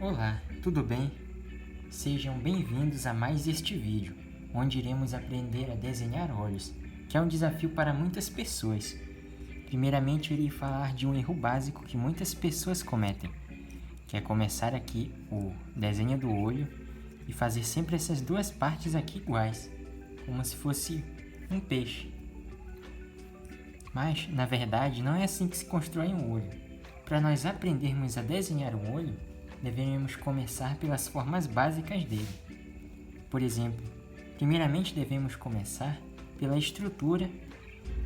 Olá, tudo bem? Sejam bem-vindos a mais este vídeo, onde iremos aprender a desenhar olhos, que é um desafio para muitas pessoas. Primeiramente, eu irei falar de um erro básico que muitas pessoas cometem, que é começar aqui o desenho do olho e fazer sempre essas duas partes aqui iguais, como se fosse um peixe. Mas, na verdade, não é assim que se constrói um olho. Para nós aprendermos a desenhar um olho, devemos começar pelas formas básicas dele. Por exemplo, primeiramente devemos começar pela estrutura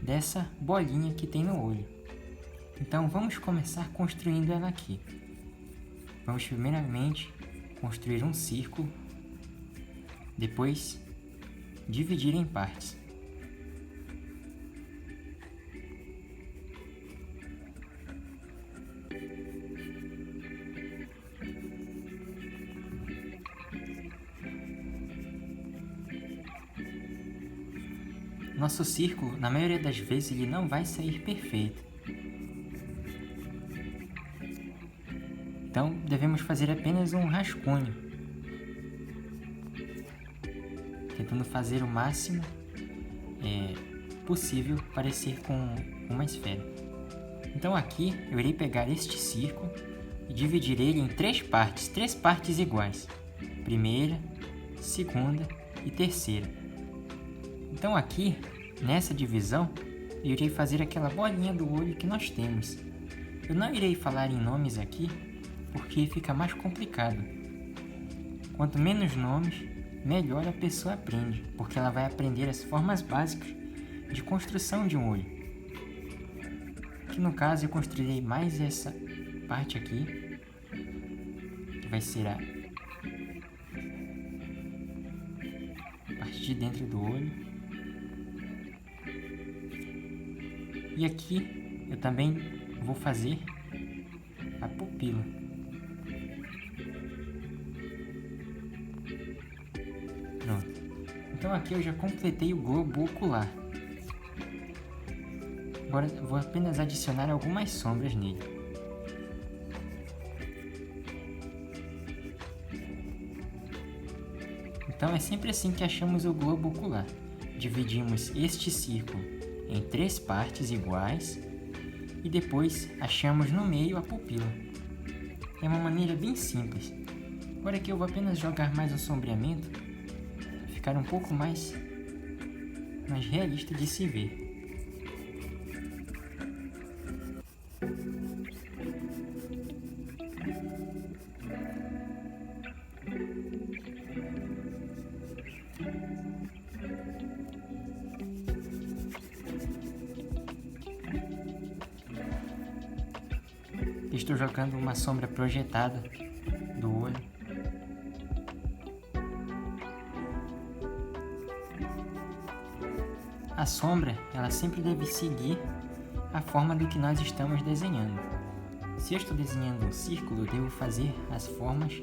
dessa bolinha que tem no olho. Então vamos começar construindo ela aqui. Vamos primeiramente construir um círculo, depois dividir em partes. Nosso círculo, na maioria das vezes, ele não vai sair perfeito. Então, devemos fazer apenas um rascunho, tentando fazer o máximo possível parecer com uma esfera. Então aqui, eu irei pegar este círculo e dividir ele em três partes iguais. Primeira, segunda e terceira. Então aqui, nessa divisão, eu irei fazer aquela bolinha do olho que nós temos. Eu não irei falar em nomes aqui, porque fica mais complicado. Quanto menos nomes, melhor a pessoa aprende, porque ela vai aprender as formas básicas de construção de um olho. Aqui no caso eu construirei mais essa parte aqui, que vai ser a parte de dentro do olho. E aqui eu também vou fazer a pupila. Pronto. Então aqui eu já completei o globo ocular. Agora eu vou apenas adicionar algumas sombras nele. Então é sempre assim que achamos o globo ocular. Dividimos este círculo em três partes iguais e depois achamos no meio a pupila. É uma maneira bem simples. Agora aqui eu vou apenas jogar mais um sombreamento para ficar um pouco mais realista de se ver. Estou jogando uma sombra projetada do olho. A sombra, ela sempre deve seguir a forma do que nós estamos desenhando. Se eu estou desenhando um círculo, eu devo fazer as formas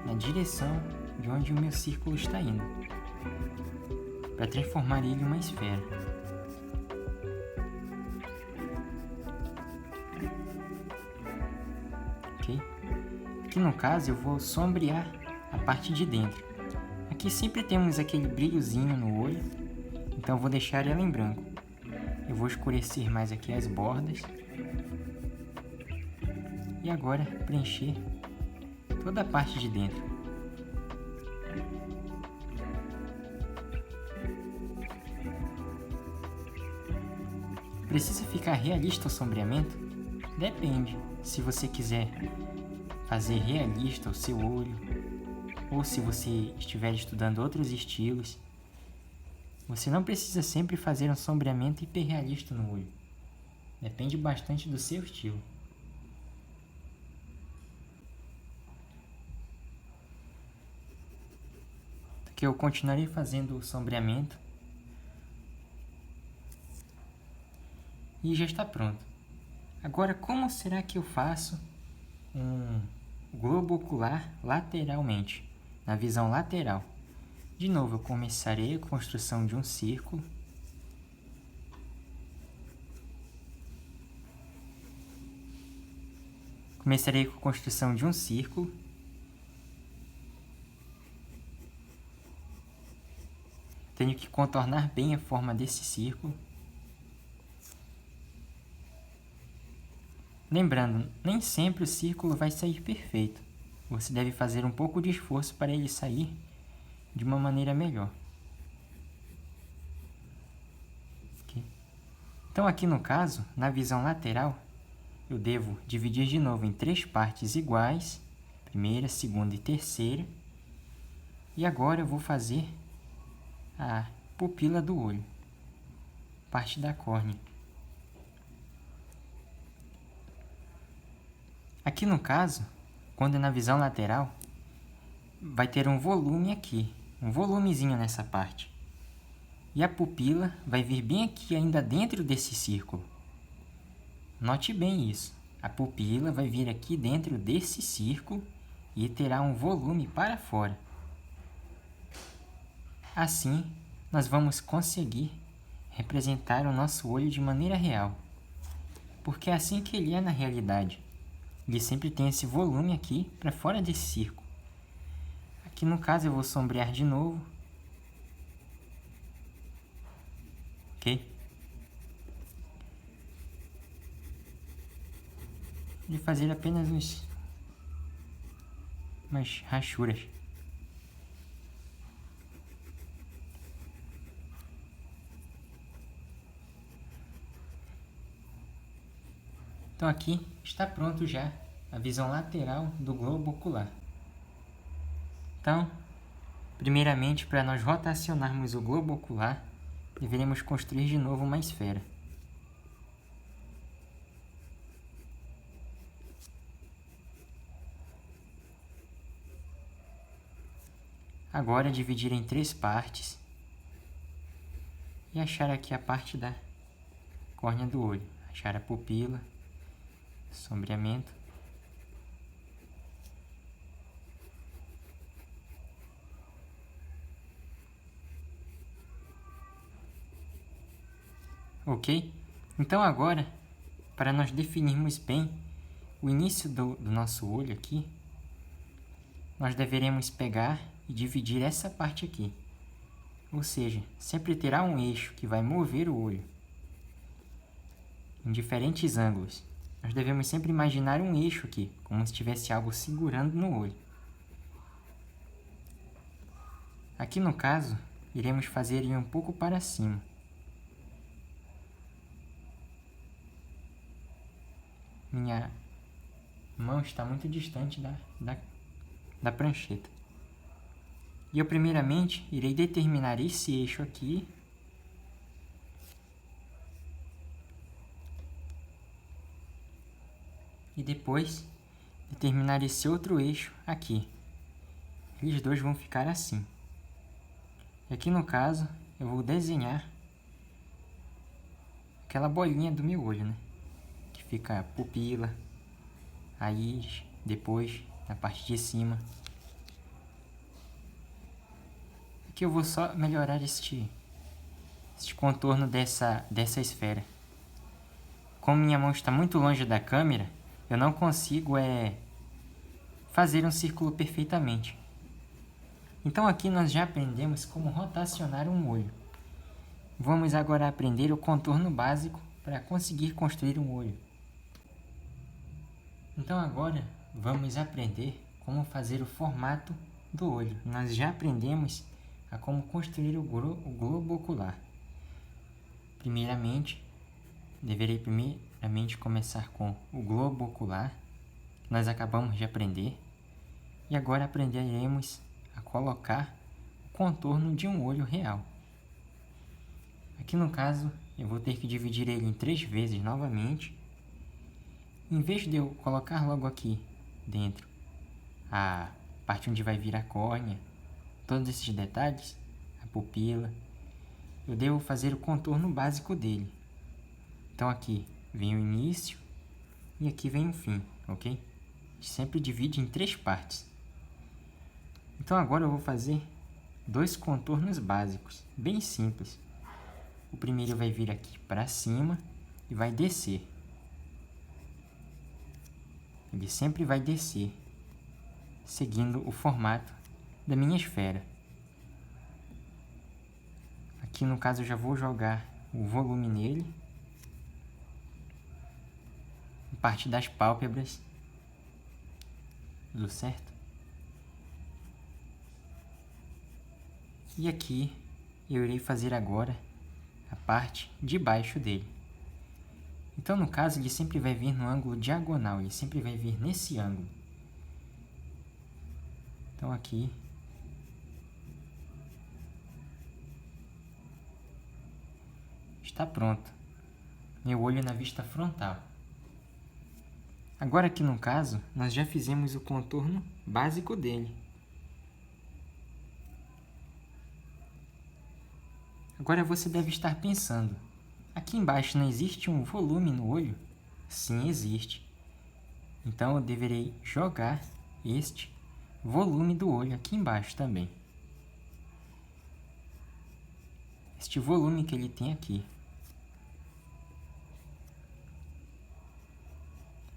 na direção de onde o meu círculo está indo, para transformar ele em uma esfera. Aqui no caso eu vou sombrear a parte de dentro. Aqui sempre temos aquele brilhozinho no olho, então eu vou deixar ela em branco. Eu vou escurecer mais aqui as bordas. E agora preencher toda a parte de dentro. Precisa ficar realista o sombreamento? Depende. Se você quiser fazer realista o seu olho, ou se você estiver estudando outros estilos, você não precisa sempre fazer um sombreamento hiperrealista no olho. Depende bastante do seu estilo. Aqui eu continuarei fazendo o sombreamento e já está pronto. Agora, como será que eu faço um globo ocular lateralmente, na visão lateral? De novo, eu começarei a construção de um círculo. Começarei com a construção de um círculo tenho que contornar bem a forma desse círculo. Lembrando, nem sempre o círculo vai sair perfeito. Você deve fazer um pouco de esforço para ele sair de uma maneira melhor. Okay. Então aqui no caso, na visão lateral, eu devo dividir de novo em 3 partes iguais, primeira, segunda e terceira. E agora eu vou fazer a pupila do olho, parte da córnea. Aqui no caso, quando é na visão lateral, vai ter um volume aqui, um volumezinho nessa parte. E a pupila vai vir bem aqui, ainda dentro desse círculo. Note bem isso. A pupila vai vir aqui dentro desse círculo e terá um volume para fora. Assim, nós vamos conseguir representar o nosso olho de maneira real. Porque é assim que ele é na realidade. Ele sempre tem esse volume aqui para fora desse círculo. Aqui no caso eu vou sombrear de novo. Ok? De fazer apenas umas rachuras. Então aqui está pronto já a visão lateral do globo ocular. Então, primeiramente, para nós rotacionarmos o globo ocular, deveremos construir de novo uma esfera. Agora dividir em 3 partes e achar aqui a parte da córnea do olho. Achar a pupila, sombreamento. Ok? Então agora, para nós definirmos bem o início do nosso olho aqui, nós deveremos pegar e dividir essa parte aqui. Ou seja, sempre terá um eixo que vai mover o olho em diferentes ângulos. Nós devemos sempre imaginar um eixo aqui, como se tivesse algo segurando no olho. Aqui no caso, iremos fazer ele um pouco para cima. Minha mão está muito distante da prancheta. E eu primeiramente irei determinar esse eixo aqui. E depois determinar esse outro eixo aqui. Eles dois vão ficar assim. E aqui no caso, eu vou desenhar aquela bolinha do meu olho, né? Que fica a pupila, a íris, depois na parte de cima. Aqui eu vou só melhorar este contorno dessa esfera. Como minha mão está muito longe da câmera, eu não consigo fazer um círculo perfeitamente. Então aqui nós já aprendemos como rotacionar um olho. Vamos agora aprender o contorno básico para conseguir construir um olho. Então agora vamos aprender como fazer o formato do olho. Nós já aprendemos a como construir o globo ocular. Deverei primeiramente começar com o globo ocular, que nós acabamos de aprender, e agora aprenderemos a colocar o contorno de um olho real. Aqui no caso, eu vou ter que dividir ele em 3 vezes novamente. Em vez de eu colocar logo aqui dentro a parte onde vai vir a córnea, todos esses detalhes, a pupila, eu devo fazer o contorno básico dele. Então aqui vem o início e aqui vem o fim, ok? Sempre divide em 3 partes. Então agora eu vou fazer 2 contornos básicos, bem simples. O primeiro vai vir aqui para cima e vai descer. Ele sempre vai descer, seguindo o formato da minha esfera. Aqui no caso eu já vou jogar o volume nele. Parte das pálpebras. Tudo certo? E aqui eu irei fazer agora a parte de baixo dele. Então no caso ele sempre vai vir no ângulo diagonal, ele sempre vai vir nesse ângulo. Então aqui está pronto. Meu olho na vista frontal. Agora aqui no caso, nós já fizemos o contorno básico dele. Agora você deve estar pensando, aqui embaixo não existe um volume no olho? Sim, existe. Então eu deverei jogar este volume do olho aqui embaixo também. Este volume que ele tem aqui.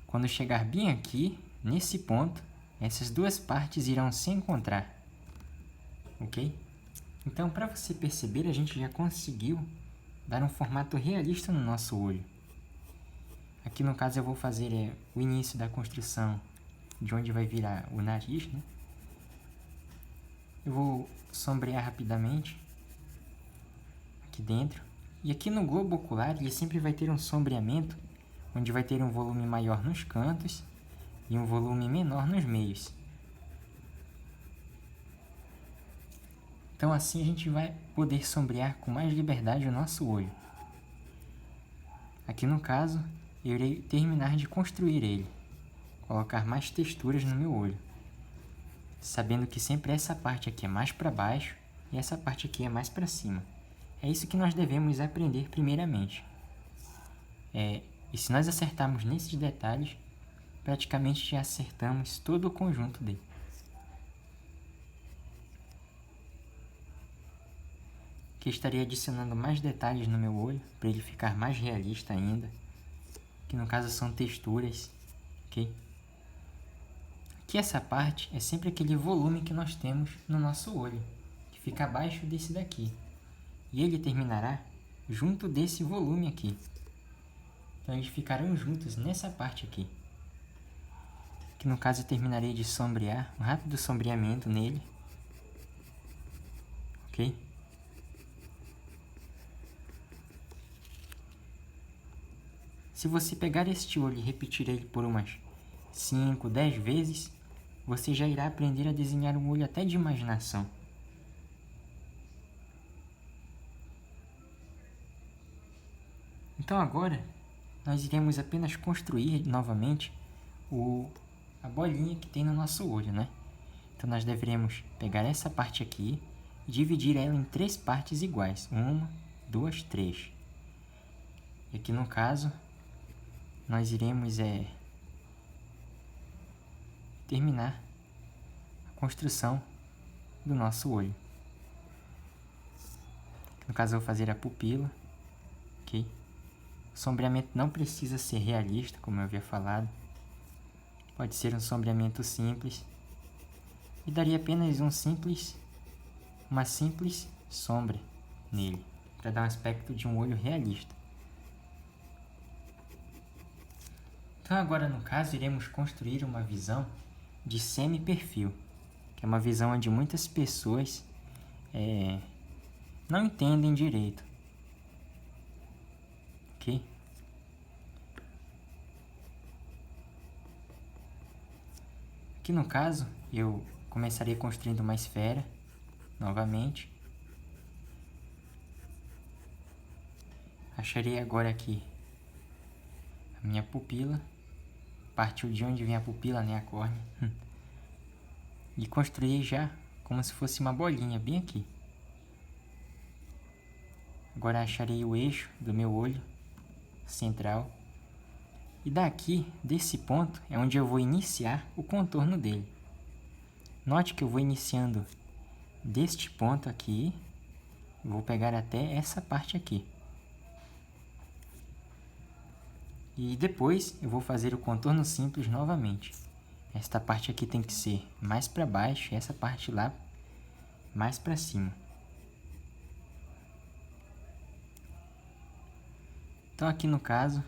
Quando chegar bem aqui, nesse ponto, essas duas partes irão se encontrar. Ok? Então, para você perceber, a gente já conseguiu dar um formato realista no nosso olho. Aqui no caso eu vou fazer o início da construção de onde vai virar o nariz, né? Eu vou sombrear rapidamente aqui dentro. E aqui no globo ocular ele sempre vai ter um sombreamento, onde vai ter um volume maior nos cantos e um volume menor nos meios. Então assim a gente vai poder sombrear com mais liberdade o nosso olho. Aqui no caso, eu irei terminar de construir ele, colocar mais texturas no meu olho, sabendo que sempre essa parte aqui é mais para baixo e essa parte aqui é mais para cima. É isso que nós devemos aprender primeiramente. E se nós acertarmos nesses detalhes, praticamente já acertamos todo o conjunto dele. Aqui estarei adicionando mais detalhes no meu olho, para ele ficar mais realista ainda. Que no caso são texturas, ok? Aqui essa parte é sempre aquele volume que nós temos no nosso olho, que fica abaixo desse daqui. E ele terminará junto desse volume aqui. Então eles ficarão juntos nessa parte aqui. Que no caso eu terminarei de sombrear, um rápido sombreamento nele. Ok? Se você pegar este olho e repetir ele por umas 5, 10 vezes, você já irá aprender a desenhar um olho até de imaginação. Então agora, nós iremos apenas construir novamente a bolinha que tem no nosso olho, né? Então nós deveremos pegar essa parte aqui e dividir ela em 3 partes iguais. 1, 2, 3. E aqui no caso, nós iremos terminar a construção do nosso olho. No caso eu vou fazer a pupila, ok? O sombreamento não precisa ser realista, como eu havia falado. Pode ser um sombreamento simples. E daria apenas uma simples sombra nele, para dar um aspecto de um olho realista. Então agora no caso iremos construir uma visão de semi-perfil, que é uma visão onde muitas pessoas não entendem direito. Ok? Aqui no caso, eu começarei construindo uma esfera, novamente. Acharei agora aqui a minha pupila, partiu de onde vem a pupila, né, a córnea. E construí já como se fosse uma bolinha, bem aqui. Agora acharei o eixo do meu olho central. E daqui, desse ponto, é onde eu vou iniciar o contorno dele. Note que eu vou iniciando deste ponto aqui, vou pegar até essa parte aqui. E depois eu vou fazer o contorno simples novamente. Esta parte aqui tem que ser mais para baixo e essa parte lá mais para cima. Então aqui no caso,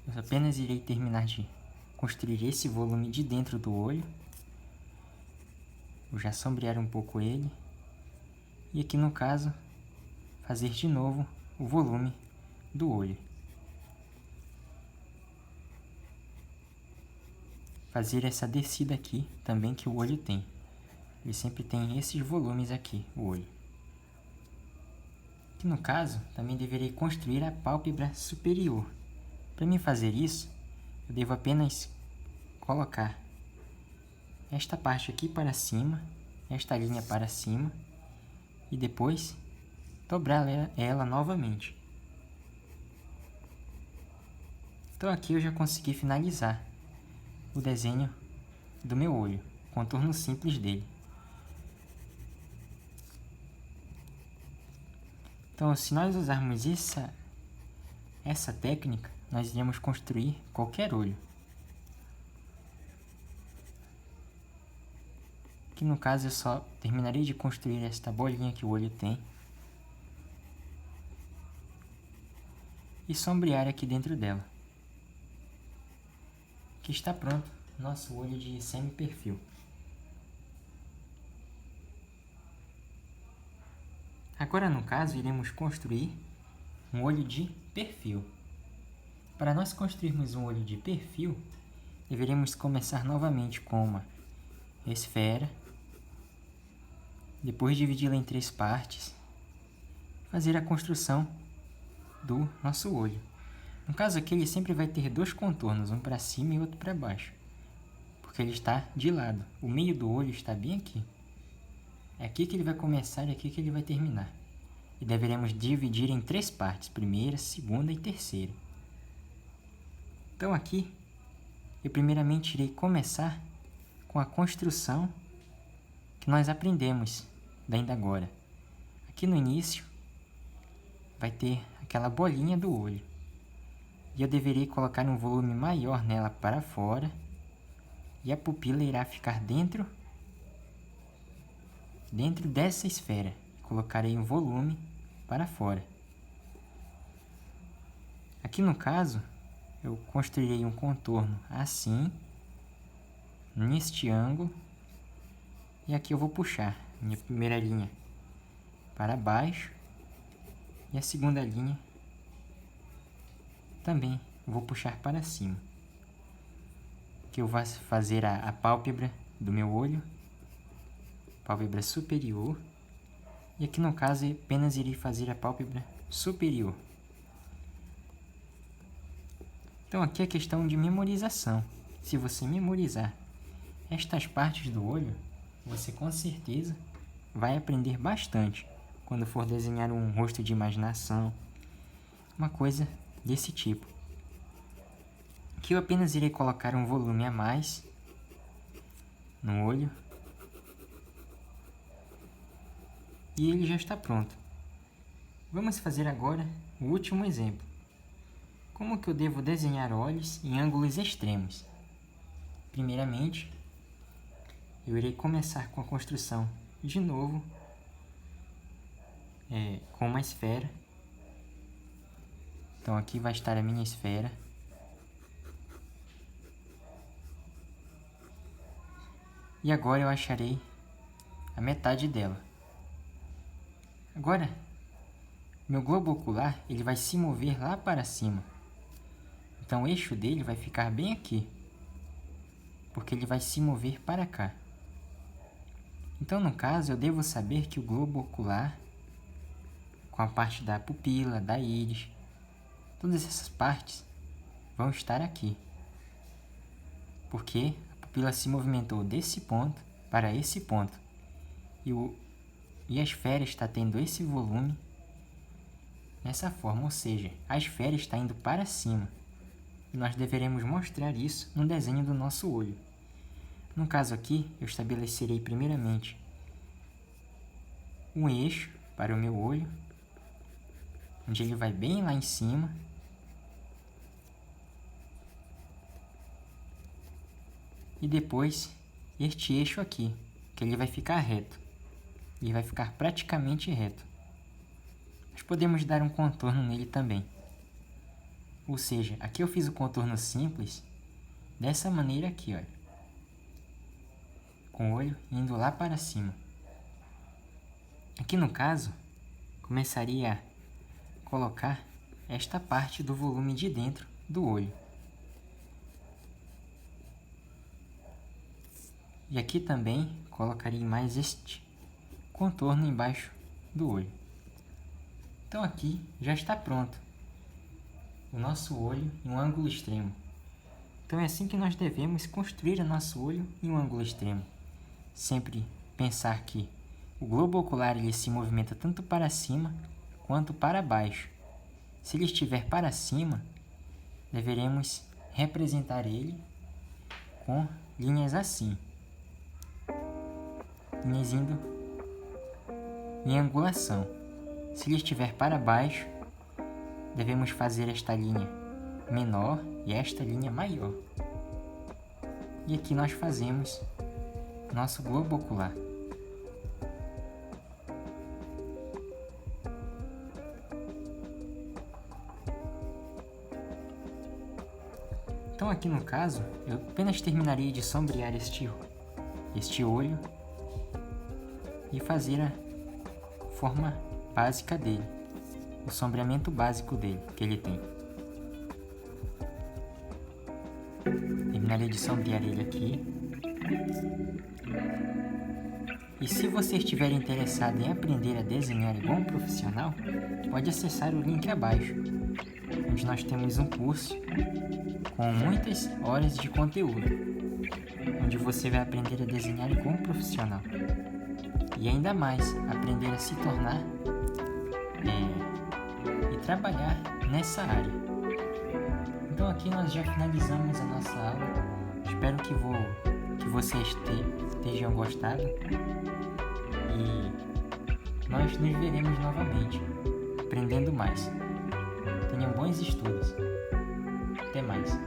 eu apenas irei terminar de construir esse volume de dentro do olho. Vou já sombrear um pouco ele. E aqui no caso, fazer de novo o volume do olho. Fazer essa descida aqui também que o olho tem. Ele sempre tem esses volumes aqui, o olho. Aqui no caso, também deverei construir a pálpebra superior. Para mim fazer isso, eu devo apenas colocar esta parte aqui para cima, esta linha para cima, e depois dobrar ela novamente. Então aqui eu já consegui finalizar o desenho do meu olho, contorno simples dele. Então, se nós usarmos essa técnica, nós iremos construir qualquer olho. Aqui no caso eu só terminarei de construir esta bolinha que o olho tem. E sombrear aqui dentro dela. Aqui está pronto nosso olho de semi-perfil. Agora no caso iremos construir um olho de perfil. Para nós construirmos um olho de perfil, deveremos começar novamente com uma esfera, depois dividi-la em 3 partes, fazer a construção do nosso olho. No caso aqui ele sempre vai ter 2 contornos, um para cima e outro para baixo, porque ele está de lado. O meio do olho está bem aqui. É aqui que ele vai começar e aqui que ele vai terminar. E deveremos dividir em 3 partes, primeira, segunda e terceira. Então aqui, eu primeiramente irei começar com a construção que nós aprendemos ainda agora. Aqui no início, vai ter aquela bolinha do olho. E eu deverei colocar um volume maior nela para fora. E a pupila irá ficar dentro dessa esfera. Colocarei um volume para fora. Aqui no caso, eu construirei um contorno assim, neste ângulo, e aqui eu vou puxar minha primeira linha para baixo e a segunda linha também vou puxar para cima. Aqui eu vou fazer a pálpebra do meu olho, pálpebra superior, e aqui no caso apenas irei fazer a pálpebra superior. Então aqui é questão de memorização. Se você memorizar estas partes do olho, você com certeza vai aprender bastante quando for desenhar um rosto de imaginação, uma coisa desse tipo. Aqui eu apenas irei colocar um volume a mais no olho e ele já está pronto. Vamos fazer agora o último exemplo. Como que eu devo desenhar olhos em ângulos extremos? Primeiramente, eu irei começar com a construção de novo com uma esfera. Então aqui vai estar a minha esfera. E agora eu acharei a metade dela. Agora, meu globo ocular ele vai se mover lá para cima. Então o eixo dele vai ficar bem aqui, porque ele vai se mover para cá. Então no caso eu devo saber que o globo ocular, com a parte da pupila, da íris, todas essas partes vão estar aqui, porque a pupila se movimentou desse ponto para esse ponto, e a esfera está tendo esse volume nessa forma, ou seja, a esfera está indo para cima. E nós deveremos mostrar isso no desenho do nosso olho. No caso aqui, eu estabelecerei primeiramente um eixo para o meu olho, onde ele vai bem lá em cima. E depois este eixo aqui, que ele vai ficar reto. Ele vai ficar praticamente reto. Nós podemos dar um contorno nele também. Ou seja, aqui eu fiz o contorno simples dessa maneira aqui, olha. Com o olho indo lá para cima. Aqui no caso, começaria a colocar esta parte do volume de dentro do olho. E aqui também colocaria mais este contorno embaixo do olho. Então aqui já está pronto o nosso olho em um ângulo extremo. Então é assim que nós devemos construir o nosso olho em um ângulo extremo. Sempre pensar que o globo ocular ele se movimenta tanto para cima quanto para baixo. Se ele estiver para cima, deveremos representar ele com linhas assim. Linhas indo em angulação. Se ele estiver para baixo, devemos fazer esta linha menor e esta linha maior. E aqui nós fazemos nosso globo ocular. Então aqui no caso, eu apenas terminaria de sombrear este olho e fazer a forma básica dele, o sombreamento básico dele, que ele tem. Terminaria de sombrear ele aqui. E se você estiver interessado em aprender a desenhar igual um profissional, pode acessar o link abaixo, onde nós temos um curso com muitas horas de conteúdo, onde você vai aprender a desenhar igual um profissional. E ainda mais, aprender a se tornar e trabalhar nessa área. Então aqui nós já finalizamos a nossa aula. Espero que vocês tenham gostado. E nós nos veremos novamente, aprendendo mais. Tenham bons estudos. Até mais.